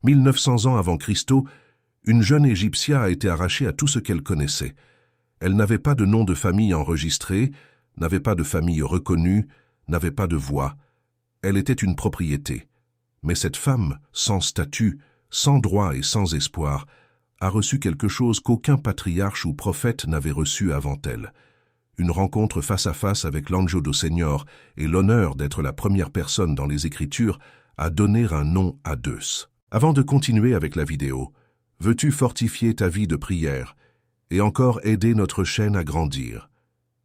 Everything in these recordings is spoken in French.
1900 ans avant Christo, une jeune Égyptia a été arrachée à tout ce qu'elle connaissait. Elle n'avait pas de nom de famille enregistré, n'avait pas de famille reconnue, n'avait pas de voix. Elle était une propriété. Mais cette femme, sans statut, sans droit et sans espoir, a reçu quelque chose qu'aucun patriarche ou prophète n'avait reçu avant elle. Une rencontre face à face avec l'Anjo do Senhor et l'honneur d'être la première personne dans les Écritures à donner un nom à Deus. Avant de continuer avec la vidéo, veux-tu fortifier ta vie de prière et encore aider notre chaîne à grandir?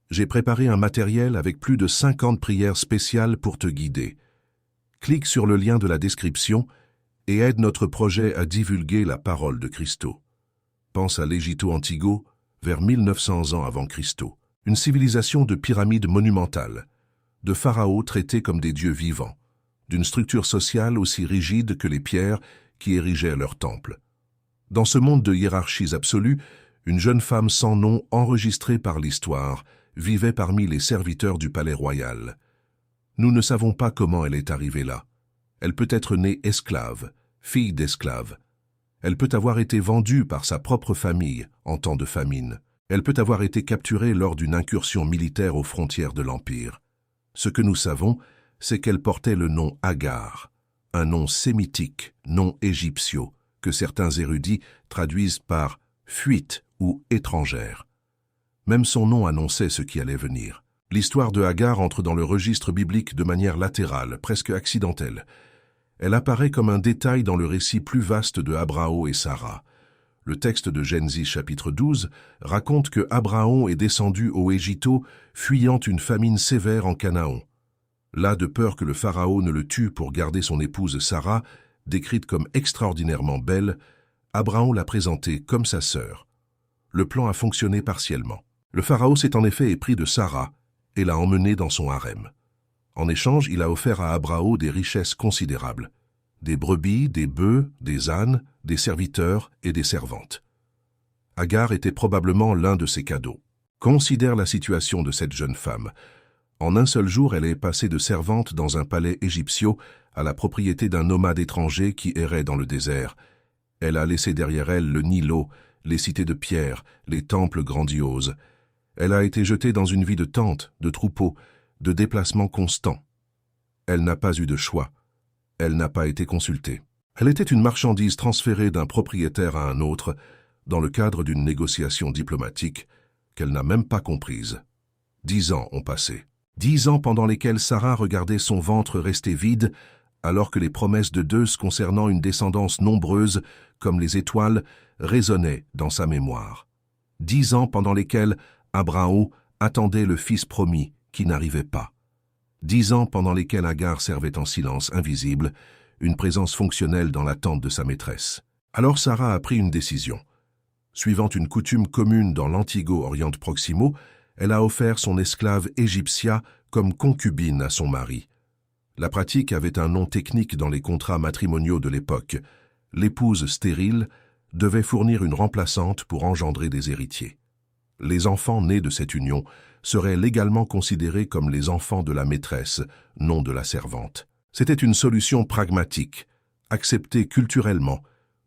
J'ai préparé un matériel avec plus de 50 prières spéciales pour te guider. Clique sur le lien de la description et aide notre projet à divulguer la parole de Christo. Pense à l'Égypto-Antigo, vers 1900 ans avant Christo. Une civilisation de pyramides monumentales, de pharaons traités comme des dieux vivants, d'une structure sociale aussi rigide que les pierres qui érigeaient leur temple. Dans ce monde de hiérarchies absolues, une jeune femme sans nom enregistrée par l'histoire vivait parmi les serviteurs du palais royal. Nous ne savons pas comment elle est arrivée là. Elle peut être née esclave, fille d'esclave. Elle peut avoir été vendue par sa propre famille en temps de famine. Elle peut avoir été capturée lors d'une incursion militaire aux frontières de l'Empire. Ce que nous savons, c'est qu'elle portait le nom Agar, un nom sémitique, nom égyptio, que certains érudits traduisent par « fuite » ou « étrangère ». Même son nom annonçait ce qui allait venir. L'histoire de Agar entre dans le registre biblique de manière latérale, presque accidentelle. Elle apparaît comme un détail dans le récit plus vaste de Abraham et Sarah. Le texte de Genèse chapitre 12 raconte que Abraham est descendu au Égypto, fuyant une famine sévère en Canaan. Là, de peur que le pharaon ne le tue pour garder son épouse Sarah, décrite comme extraordinairement belle, Abraham l'a présentée comme sa sœur. Le plan a fonctionné partiellement. Le pharaon s'est en effet épris de Sarah et l'a emmenée dans son harem. En échange, il a offert à Abraham des richesses considérables. Des brebis, des bœufs, des ânes, des serviteurs et des servantes. Agar était probablement l'un de ces cadeaux. Considère la situation de cette jeune femme. En un seul jour, elle est passée de servante dans un palais égyptien à la propriété d'un nomade étranger qui errait dans le désert. Elle a laissé derrière elle le Nilo, les cités de pierre, les temples grandioses. Elle a été jetée dans une vie de tente, de troupeau, de déplacements constants. Elle n'a pas eu de choix. Elle n'a pas été consultée. Elle était une marchandise transférée d'un propriétaire à un autre dans le cadre d'une négociation diplomatique qu'elle n'a même pas comprise. 10 ans ont passé. 10 ans pendant lesquels Sarah regardait son ventre rester vide alors que les promesses de Deus concernant une descendance nombreuse comme les étoiles résonnaient dans sa mémoire. 10 ans pendant lesquels Abraham attendait le fils promis qui n'arrivait pas. 10 ans pendant lesquels Agar servait en silence invisible, une présence fonctionnelle dans l'attente de sa maîtresse. Alors Sarah a pris une décision. Suivant une coutume commune dans l'Antigo Orient Proximo, elle a offert son esclave Égyptia comme concubine à son mari. La pratique avait un nom technique dans les contrats matrimoniaux de l'époque. L'épouse stérile devait fournir une remplaçante pour engendrer des héritiers. Les enfants nés de cette union seraient légalement considérés comme les enfants de la maîtresse, non de la servante. C'était une solution pragmatique, acceptée culturellement,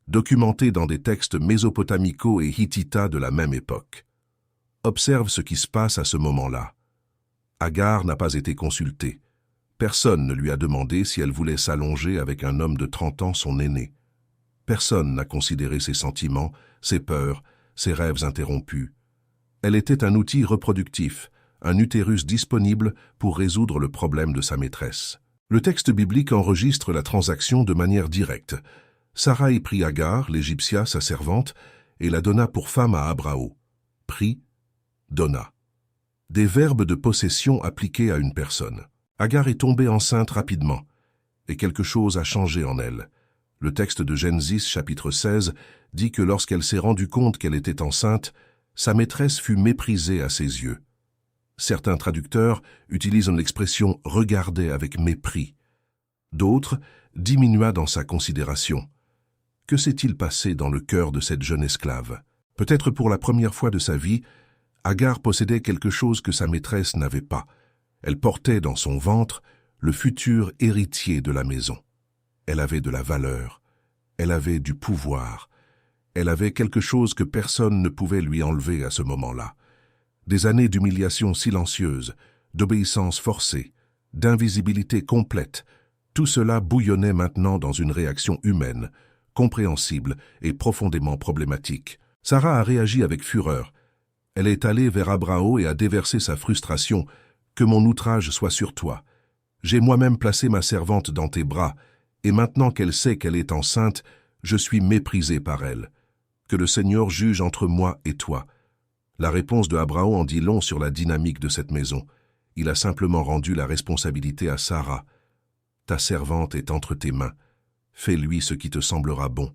documentée dans des textes mésopotamico et hittitas de la même époque. Observe ce qui se passe à ce moment-là. Agar n'a pas été consultée. Personne ne lui a demandé si elle voulait s'allonger avec un homme de 30 ans, son aîné. Personne n'a considéré ses sentiments, ses peurs, ses rêves interrompus. Elle était un outil reproductif, un utérus disponible pour résoudre le problème de sa maîtresse. Le texte biblique enregistre la transaction de manière directe. Sarah y prit Agar, l'Égyptia, sa servante, et la donna pour femme à Abraham. Prit, donna. Des verbes de possession appliqués à une personne. Agar est tombée enceinte rapidement, et quelque chose a changé en elle. Le texte de Genèse chapitre 16 dit que lorsqu'elle s'est rendue compte qu'elle était enceinte, sa maîtresse fut méprisée à ses yeux. Certains traducteurs utilisent l'expression « regarder avec mépris ». D'autres diminua dans sa considération. Que s'est-il passé dans le cœur de cette jeune esclave? Peut-être pour la première fois de sa vie, Agar possédait quelque chose que sa maîtresse n'avait pas. Elle portait dans son ventre le futur héritier de la maison. Elle avait de la valeur. Elle avait du pouvoir. Elle avait quelque chose que personne ne pouvait lui enlever à ce moment-là. Des années d'humiliation silencieuse, d'obéissance forcée, d'invisibilité complète, tout cela bouillonnait maintenant dans une réaction humaine, compréhensible et profondément problématique. Sarah a réagi avec fureur. Elle est allée vers Abrao et a déversé sa frustration. « Que mon outrage soit sur toi. J'ai moi-même placé ma servante dans tes bras, et maintenant qu'elle sait qu'elle est enceinte, je suis méprisé par elle. Que le Seigneur juge entre moi et toi. » La réponse de Abrao en dit long sur la dynamique de cette maison. Il a simplement rendu la responsabilité à Sarah. « Ta servante est entre tes mains. Fais-lui ce qui te semblera bon.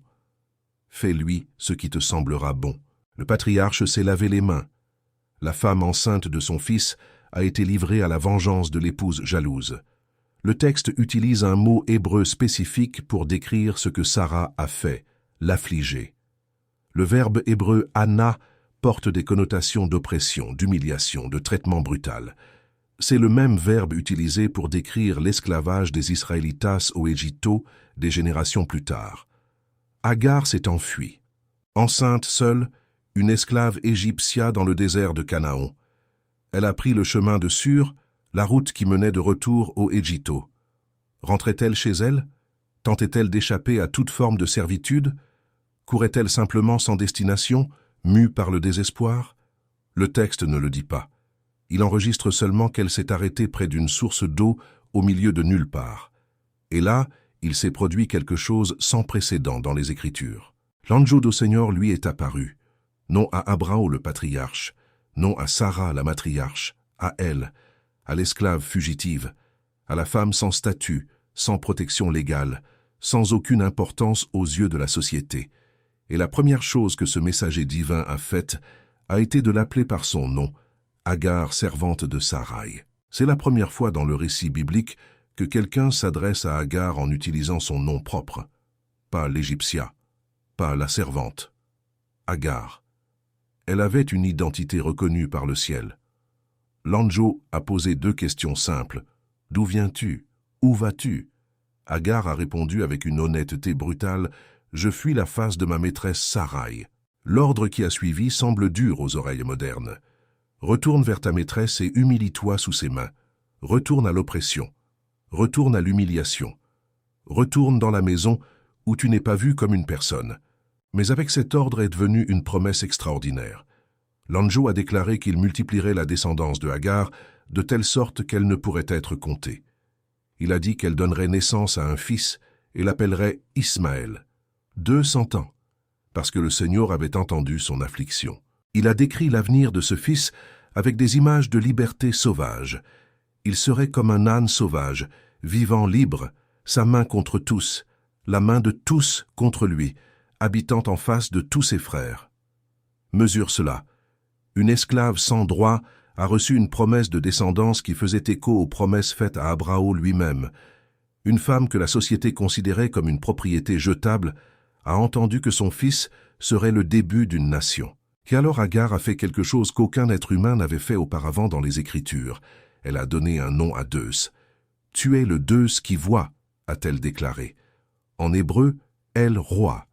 Fais-lui ce qui te semblera bon. » Le patriarche s'est lavé les mains. La femme enceinte de son fils a été livrée à la vengeance de l'épouse jalouse. Le texte utilise un mot hébreu spécifique pour décrire ce que Sarah a fait, l'affliger. Le verbe hébreu « ana » porte des connotations d'oppression, d'humiliation, de traitement brutal. C'est le même verbe utilisé pour décrire l'esclavage des Israélitas au Égypto des générations plus tard. Agar s'est enfuie. Enceinte seule, une esclave égyptienne dans le désert de Canaan. Elle a pris le chemin de Sur, la route qui menait de retour au Égypto. Rentrait-elle chez elle? Tentait-elle d'échapper à toute forme de servitude? Courait-elle simplement sans destination, mue par le désespoir? Le texte ne le dit pas. Il enregistre seulement qu'elle s'est arrêtée près d'une source d'eau au milieu de nulle part. Et là, il s'est produit quelque chose sans précédent dans les Écritures. L'ange du Seigneur lui est apparu, non à Abrao le patriarche, non à Sarah la matriarche, à elle, à l'esclave fugitive, à la femme sans statut, sans protection légale, sans aucune importance aux yeux de la société. Et la première chose que ce messager divin a faite a été de l'appeler par son nom, Agar, servante de Sarai. C'est la première fois dans le récit biblique que quelqu'un s'adresse à Agar en utilisant son nom propre. Pas l'Égyptia, pas la servante. Agar. Elle avait une identité reconnue par le ciel. L'anjo a posé 2 questions simples. D'où viens-tu? Où vas-tu? Agar a répondu avec une honnêteté brutale. Je fuis la face de ma maîtresse Sarai. L'ordre qui a suivi semble dur aux oreilles modernes. Retourne vers ta maîtresse et humilie-toi sous ses mains. Retourne à l'oppression. Retourne à l'humiliation. Retourne dans la maison où tu n'es pas vu comme une personne. Mais avec cet ordre est devenue une promesse extraordinaire. L'anjo a déclaré qu'il multiplierait la descendance de Agar de telle sorte qu'elle ne pourrait être comptée. Il a dit qu'elle donnerait naissance à un fils et l'appellerait Ismaël. 200 ans, parce que le Seigneur avait entendu son affliction. Il a décrit l'avenir de ce fils avec des images de liberté sauvage. Il serait comme un âne sauvage, vivant libre, sa main contre tous, la main de tous contre lui, habitant en face de tous ses frères. Mesure cela. Une esclave sans droit a reçu une promesse de descendance qui faisait écho aux promesses faites à Abrao lui-même. Une femme que la société considérait comme une propriété jetable a entendu que son fils serait le début d'une nation. Et alors Agar a fait quelque chose qu'aucun être humain n'avait fait auparavant dans les Écritures. Elle a donné un nom à Deus. « Tu es le Deus qui voit », a-t-elle déclaré. En hébreu, El Roi.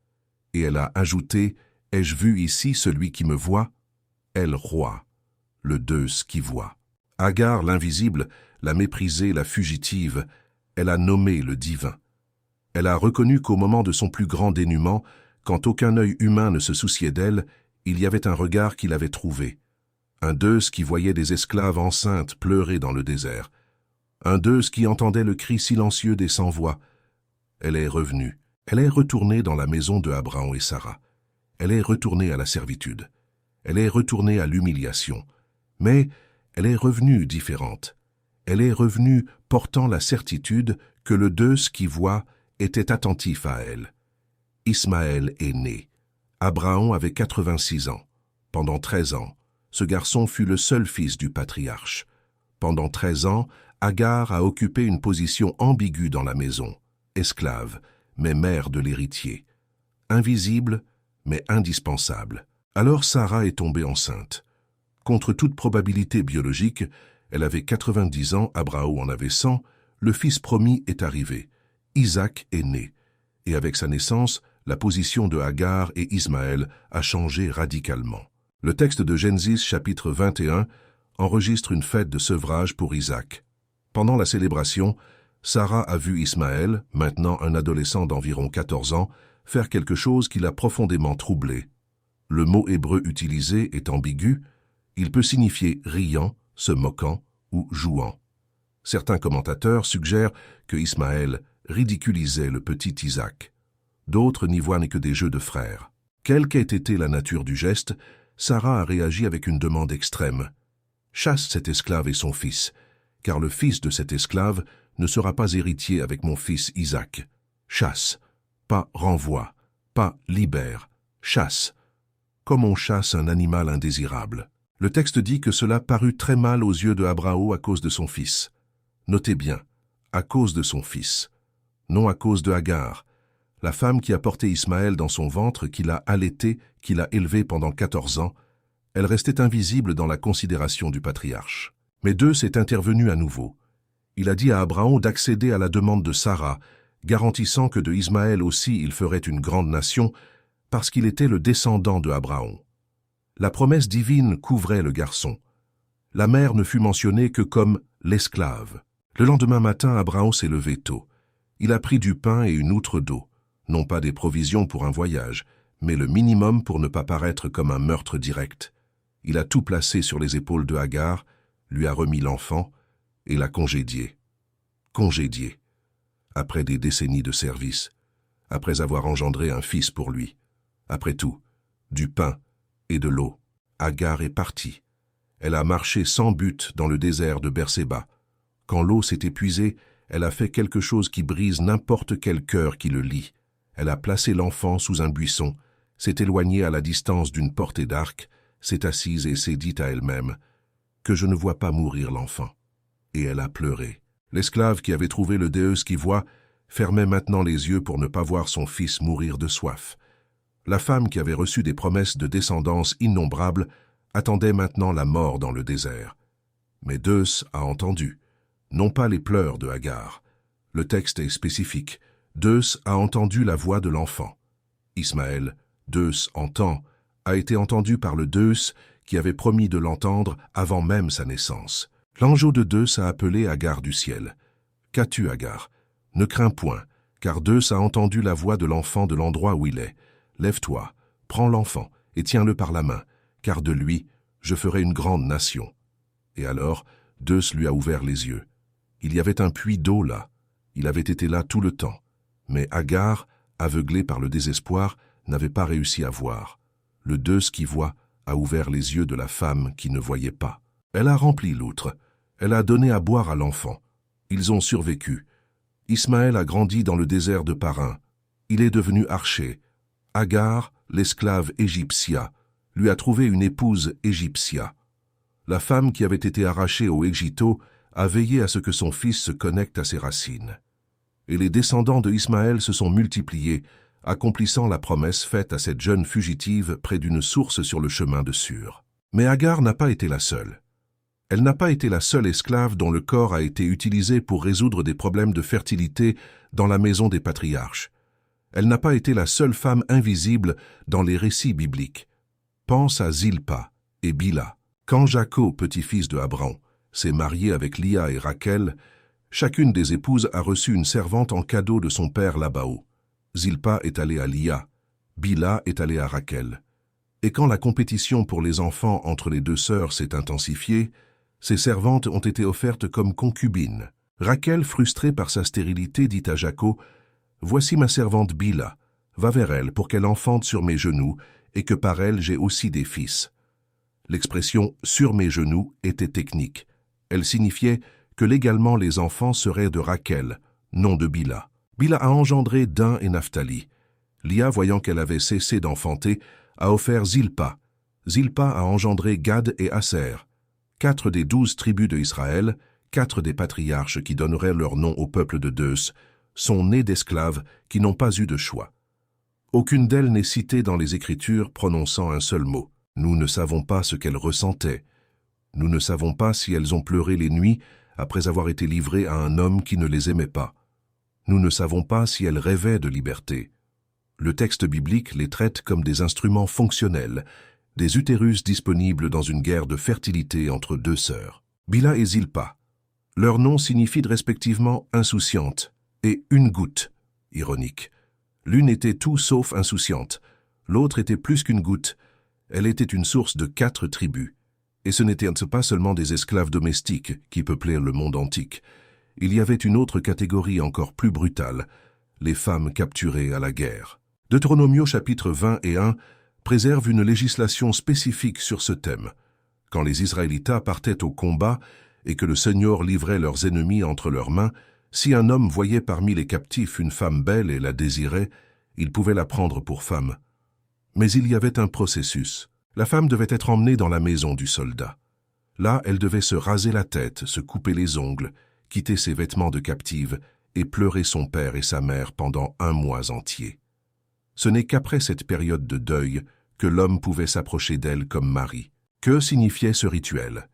Et elle a ajouté « Ai-je vu ici celui qui me voit ?» El Roi, le Deus qui voit. Agar, l'invisible, l'a méprisé, la fugitive, elle a nommé le divin. Elle a reconnu qu'au moment de son plus grand dénuement, quand aucun œil humain ne se souciait d'elle, il y avait un regard qui l'avait trouvée. Un Deus qui voyait des esclaves enceintes pleurer dans le désert. Un Deus qui entendait le cri silencieux des sans-voix. Elle est revenue. Elle est retournée dans la maison de Abraham et Sarah. Elle est retournée à la servitude. Elle est retournée à l'humiliation. Mais elle est revenue différente. Elle est revenue portant la certitude que le Deus qui voit était attentif à elle. Ismaël est né. Abraham avait 86 ans. Pendant 13 ans, ce garçon fut le seul fils du patriarche. Pendant 13 ans, Agar a occupé une position ambiguë dans la maison, esclave, mais mère de l'héritier. Invisible, mais indispensable. Alors Sarah est tombée enceinte. Contre toute probabilité biologique, elle avait 90 ans, Abraham en avait 100, le fils promis est arrivé. Isaac est né. Et avec sa naissance, la position de Agar et Ismaël a changé radicalement. Le texte de Genèse chapitre 21 enregistre une fête de sevrage pour Isaac. Pendant la célébration, Sarah a vu Ismaël, maintenant un adolescent d'environ 14 ans, faire quelque chose qui l'a profondément troublé. Le mot hébreu utilisé est ambigu, il peut signifier riant, se moquant ou jouant. Certains commentateurs suggèrent que Ismaël ridiculisait le petit Isaac. D'autres n'y voient que des jeux de frères. Quelle qu'ait été la nature du geste, Sarah a réagi avec une demande extrême. « Chasse cet esclave et son fils, car le fils de cet esclave ne sera pas héritier avec mon fils Isaac. Chasse, pas renvoie, pas libère, chasse, comme on chasse un animal indésirable. » Le texte dit que cela parut très mal aux yeux de Abraham à cause de son fils. Notez bien, à cause de son fils, non à cause de Agar, la femme qui a porté Ismaël dans son ventre, qui l'a allaité, qui l'a élevé pendant 14 ans. Elle restait invisible dans la considération du patriarche. Mais Deus est intervenu à nouveau. Il a dit à Abraham d'accéder à la demande de Sarah, garantissant que de Ismaël aussi il ferait une grande nation, parce qu'il était le descendant de Abraham. La promesse divine couvrait le garçon. La mère ne fut mentionnée que comme l'esclave. Le lendemain matin, Abraham s'est levé tôt. Il a pris du pain et une outre d'eau, non pas des provisions pour un voyage, mais le minimum pour ne pas paraître comme un meurtre direct. Il a tout placé sur les épaules de Agar, lui a remis l'enfant et l'a congédié. Congédié, après des décennies de service, après avoir engendré un fils pour lui. Après tout, du pain et de l'eau. Agar est partie. Elle a marché sans but dans le désert de Bershéba. Quand l'eau s'est épuisée, elle a fait quelque chose qui brise n'importe quel cœur qui le lit. Elle a placé l'enfant sous un buisson, s'est éloignée à la distance d'une portée d'arc, s'est assise et s'est dit à elle-même « que je ne vois pas mourir l'enfant ». Et elle a pleuré. L'esclave qui avait trouvé le Déus qui voit fermait maintenant les yeux pour ne pas voir son fils mourir de soif. La femme qui avait reçu des promesses de descendance innombrables attendait maintenant la mort dans le désert. Mais Deus a entendu, non pas les pleurs de Agar. Le texte est spécifique. Deus a entendu la voix de l'enfant. Ismaël, Deus entend, a été entendu par le Deus qui avait promis de l'entendre avant même sa naissance. L'ange de Deus a appelé Agar du ciel. « Qu'as-tu, Agar? Ne crains point, car Deus a entendu la voix de l'enfant de l'endroit où il est. Lève-toi, prends l'enfant et tiens-le par la main, car de lui, je ferai une grande nation. » Et alors, Deus lui a ouvert les yeux. Il y avait un puits d'eau là. Il avait été là tout le temps. Mais Agar, aveuglée par le désespoir, n'avait pas réussi à voir. Le Deus qui voit a ouvert les yeux de la femme qui ne voyait pas. Elle a rempli l'outre. Elle a donné à boire à l'enfant. Ils ont survécu. Ismaël a grandi dans le désert de Paran. Il est devenu archer. Agar, l'esclave égyptia, lui a trouvé une épouse égyptia. La femme qui avait été arrachée au Égypto a veillé à ce que son fils se connecte à ses racines. Et les descendants de Ismaël se sont multipliés, accomplissant la promesse faite à cette jeune fugitive près d'une source sur le chemin de Sur. Mais Agar n'a pas été la seule. Elle n'a pas été la seule esclave dont le corps a été utilisé pour résoudre des problèmes de fertilité dans la maison des patriarches. Elle n'a pas été la seule femme invisible dans les récits bibliques. Pense à Zilpa et Bila. Quand Jacob, petit-fils de Abraham, s'est marié avec Lia et Rachel, chacune des épouses a reçu une servante en cadeau de son père Labao. Zilpa est allée à Lia, Bila est allée à Rachel. Et quand la compétition pour les enfants entre les deux sœurs s'est intensifiée, ces servantes ont été offertes comme concubines. Rachel, frustrée par sa stérilité, dit à Jacob « Voici ma servante Bila, va vers elle pour qu'elle enfante sur mes genoux et que par elle j'ai aussi des fils. » L'expression « sur mes genoux » était technique. Elle signifiait que légalement les enfants seraient de Rachel, non de Bila. Bila a engendré Dan et Naphtali. Lia, voyant qu'elle avait cessé d'enfanter, a offert Zilpa. Zilpa a engendré Gad et Aser. 4 des 12 tribus de Israël, 4 des patriarches qui donneraient leur nom au peuple de Deus, sont nés d'esclaves qui n'ont pas eu de choix. Aucune d'elles n'est citée dans les Écritures prononçant un seul mot. Nous ne savons pas ce qu'elles ressentaient. Nous ne savons pas si elles ont pleuré les nuits après avoir été livrées à un homme qui ne les aimait pas. Nous ne savons pas si elles rêvaient de liberté. Le texte biblique les traite comme des instruments fonctionnels, des utérus disponibles dans une guerre de fertilité entre deux sœurs. Bila et Zilpa. Leurs noms signifient respectivement insouciante et une goutte, ironique. L'une était tout sauf insouciante, l'autre était plus qu'une goutte. Elle était une source de 4 tribus. Et ce n'étaient pas seulement des esclaves domestiques qui peuplaient le monde antique. Il y avait une autre catégorie encore plus brutale, les femmes capturées à la guerre. Deutéronomio chapitre 20 et 1 préserve une législation spécifique sur ce thème. Quand les Israélites partaient au combat et que le Seigneur livrait leurs ennemis entre leurs mains, si un homme voyait parmi les captifs une femme belle et la désirait, il pouvait la prendre pour femme. Mais il y avait un processus. La femme devait être emmenée dans la maison du soldat. Là, elle devait se raser la tête, se couper les ongles, quitter ses vêtements de captive et pleurer son père et sa mère pendant 1 mois entier. Ce n'est qu'après cette période de deuil que l'homme pouvait s'approcher d'elle comme mari. Que signifiait ce rituel?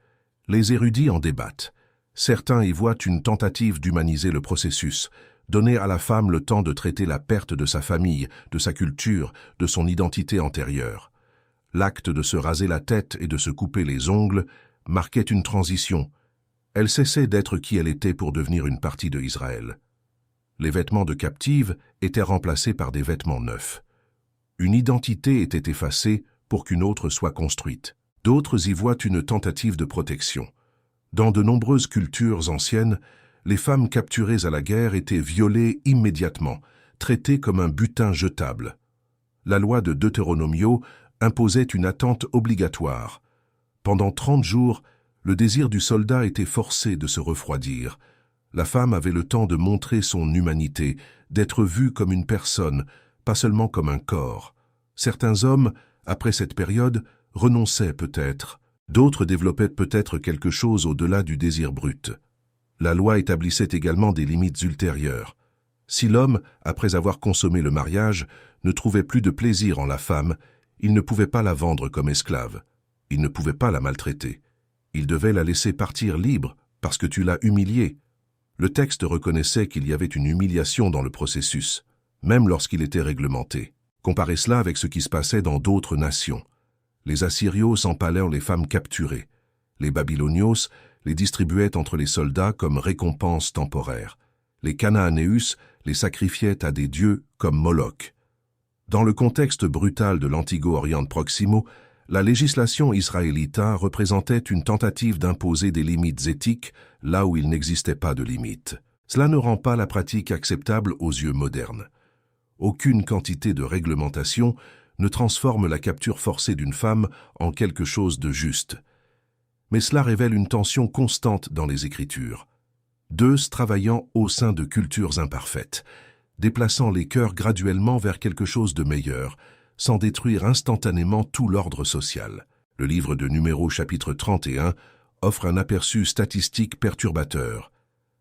Les érudits en débattent. Certains y voient une tentative d'humaniser le processus, donner à la femme le temps de traiter la perte de sa famille, de sa culture, de son identité antérieure. L'acte de se raser la tête et de se couper les ongles marquait une transition. Elle cessait d'être qui elle était pour devenir une partie de Israël. Les vêtements de captive étaient remplacés par des vêtements neufs. Une identité était effacée pour qu'une autre soit construite. D'autres y voient une tentative de protection. Dans de nombreuses cultures anciennes, les femmes capturées à la guerre étaient violées immédiatement, traitées comme un butin jetable. La loi de Deutéronomio imposait une attente obligatoire. Pendant 30 jours, le désir du soldat était forcé de se refroidir. La femme avait le temps de montrer son humanité, d'être vue comme une personne, pas seulement comme un corps. Certains hommes, après cette période, renonçaient peut-être. D'autres développaient peut-être quelque chose au-delà du désir brut. La loi établissait également des limites ultérieures. Si l'homme, après avoir consommé le mariage, ne trouvait plus de plaisir en la femme, il ne pouvait pas la vendre comme esclave. Il ne pouvait pas la maltraiter. Il devait la laisser partir libre parce que tu l'as humiliée. Le texte reconnaissait qu'il y avait une humiliation dans le processus, même lorsqu'il était réglementé. Comparez cela avec ce qui se passait dans d'autres nations. Les Assyrios empalèrent les femmes capturées. Les Babylonios les distribuaient entre les soldats comme récompense temporaire. Les Cananéus les sacrifiaient à des dieux comme Moloch. Dans le contexte brutal de l'Antigo-Orient Proximo, la législation israélite représentait une tentative d'imposer des limites éthiques là où il n'existait pas de limites. Cela ne rend pas la pratique acceptable aux yeux modernes. Aucune quantité de réglementation ne transforme la capture forcée d'une femme en quelque chose de juste. Mais cela révèle une tension constante dans les Écritures. Deux travaillant au sein de cultures imparfaites, déplaçant les cœurs graduellement vers quelque chose de meilleur, sans détruire instantanément tout l'ordre social. Le livre de Numéros chapitre 31 offre un aperçu statistique perturbateur.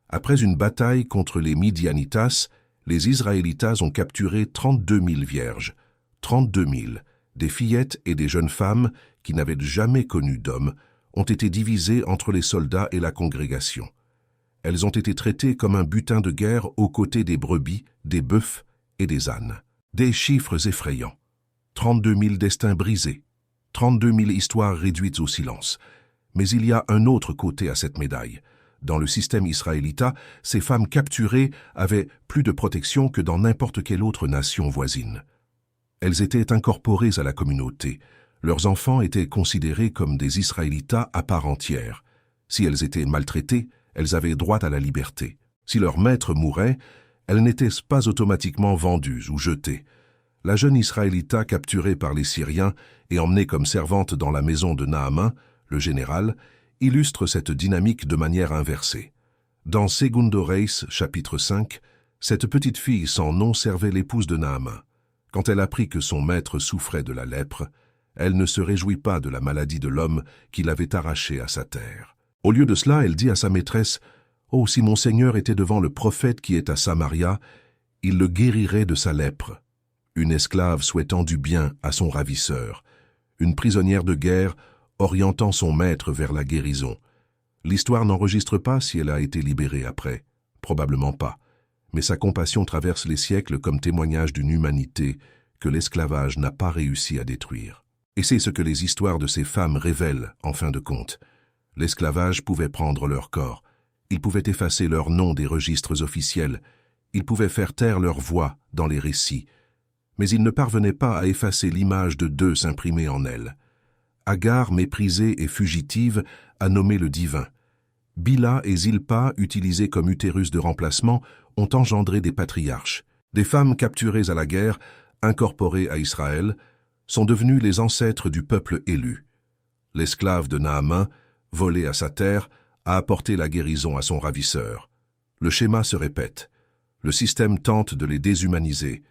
Après une bataille contre les Midianitas, les Israélitas ont capturé 32 000 vierges, 32 000, des fillettes et des jeunes femmes qui n'avaient jamais connu d'hommes, ont été divisées entre les soldats et la congrégation. Elles ont été traitées comme un butin de guerre aux côtés des brebis, des bœufs et des ânes. Des chiffres effrayants. 32 000 destins brisés, 32 000 histoires réduites au silence. Mais il y a un autre côté à cette médaille. Dans le système israélita, ces femmes capturées avaient plus de protection que dans n'importe quelle autre nation voisine. Elles étaient incorporées à la communauté. Leurs enfants étaient considérés comme des Israélitas à part entière. Si elles étaient maltraitées, elles avaient droit à la liberté. Si leur maître mourait, elles n'étaient pas automatiquement vendues ou jetées. La jeune Israélita capturée par les Syriens et emmenée comme servante dans la maison de Naaman, le général, illustre cette dynamique de manière inversée. Dans Segundo Reis, chapitre 5, cette petite fille sans nom servait l'épouse de Naaman. Quand elle apprit que son maître souffrait de la lèpre, elle ne se réjouit pas de la maladie de l'homme qui l'avait arraché à sa terre. Au lieu de cela, elle dit à sa maîtresse, « Oh, si mon Seigneur était devant le prophète qui est à Samaria, il le guérirait de sa lèpre. » Une esclave souhaitant du bien à son ravisseur, une prisonnière de guerre orientant son maître vers la guérison. L'histoire n'enregistre pas si elle a été libérée après, probablement pas. mais sa compassion traverse les siècles comme témoignage d'une humanité que l'esclavage n'a pas réussi à détruire. Et c'est ce que les histoires de ces femmes révèlent, en fin de compte. L'esclavage pouvait prendre leur corps, il pouvait effacer leur nom des registres officiels, il pouvait faire taire leur voix dans les récits, mais il ne parvenait pas à effacer l'image de Deus imprimée en elles. Agar, méprisée et fugitive, a nommé le divin. Bila et Zilpa, utilisées comme utérus de remplacement, ont engendré des patriarches. Des femmes capturées à la guerre, incorporées à Israël, sont devenues les ancêtres du peuple élu. L'esclave de Naaman, volé à sa terre, a apporté la guérison à son ravisseur. Le schéma se répète. Le système tente de les déshumaniser.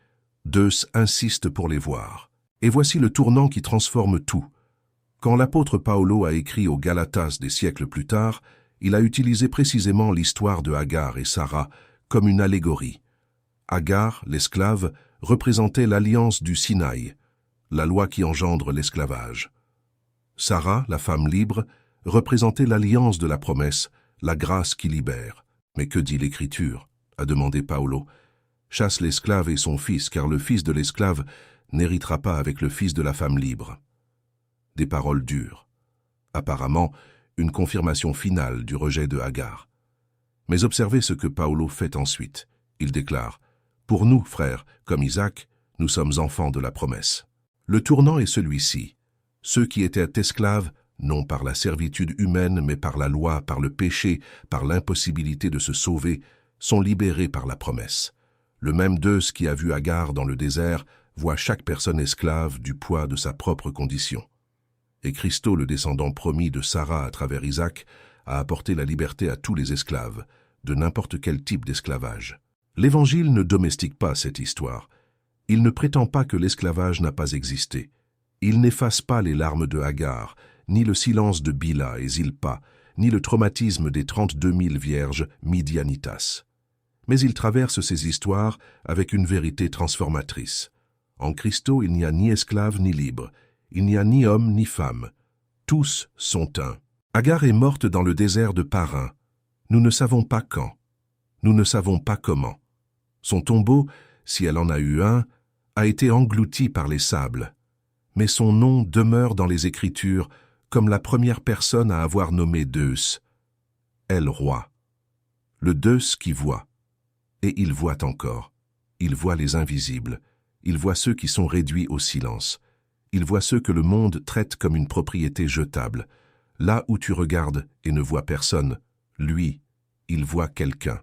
Deus insiste pour les voir. Et voici le tournant qui transforme tout. Quand l'apôtre Paolo a écrit aux Galatas des siècles plus tard, il a utilisé précisément l'histoire de Agar et Sarah comme une allégorie. Agar, l'esclave, représentait l'alliance du Sinaï, la loi qui engendre l'esclavage. Sarah, la femme libre, représentait l'alliance de la promesse, la grâce qui libère. Mais que dit l'Écriture ? A demandé Paolo. Chasse l'esclave et son fils, car le fils de l'esclave n'héritera pas avec le fils de la femme libre. Des paroles dures. Apparemment, une confirmation finale du rejet de Agar. Mais observez ce que Paolo fait ensuite. Il déclare « Pour nous, frères, comme Isaac, nous sommes enfants de la promesse. » Le tournant est celui-ci. Ceux qui étaient esclaves, non par la servitude humaine, mais par la loi, par le péché, par l'impossibilité de se sauver, sont libérés par la promesse. Le même Deus qui a vu Agar dans le désert voit chaque personne esclave du poids de sa propre condition. Et Christo, le descendant promis de Sarah à travers Isaac, a apporté la liberté à tous les esclaves, de n'importe quel type d'esclavage. L'Évangile ne domestique pas cette histoire. Il ne prétend pas que l'esclavage n'a pas existé. Il n'efface pas les larmes de Agar, ni le silence de Bila et Zilpa, ni le traumatisme des 32 000 vierges midianitas. Mais il traverse ces histoires avec une vérité transformatrice. En Christo, il n'y a ni esclave ni libre. Il n'y a ni homme ni femme. Tous sont un. Agar est morte dans le désert de Paran. Nous ne savons pas quand. Nous ne savons pas comment. Son tombeau, si elle en a eu un, a été englouti par les sables. Mais son nom demeure dans les Écritures comme la première personne à avoir nommé Deus, El Roi. Le Deus qui voit. Et il voit encore. Il voit les invisibles. Il voit ceux qui sont réduits au silence. Il voit ceux que le monde traite comme une propriété jetable. Là où tu regardes et ne vois personne, lui, il voit quelqu'un.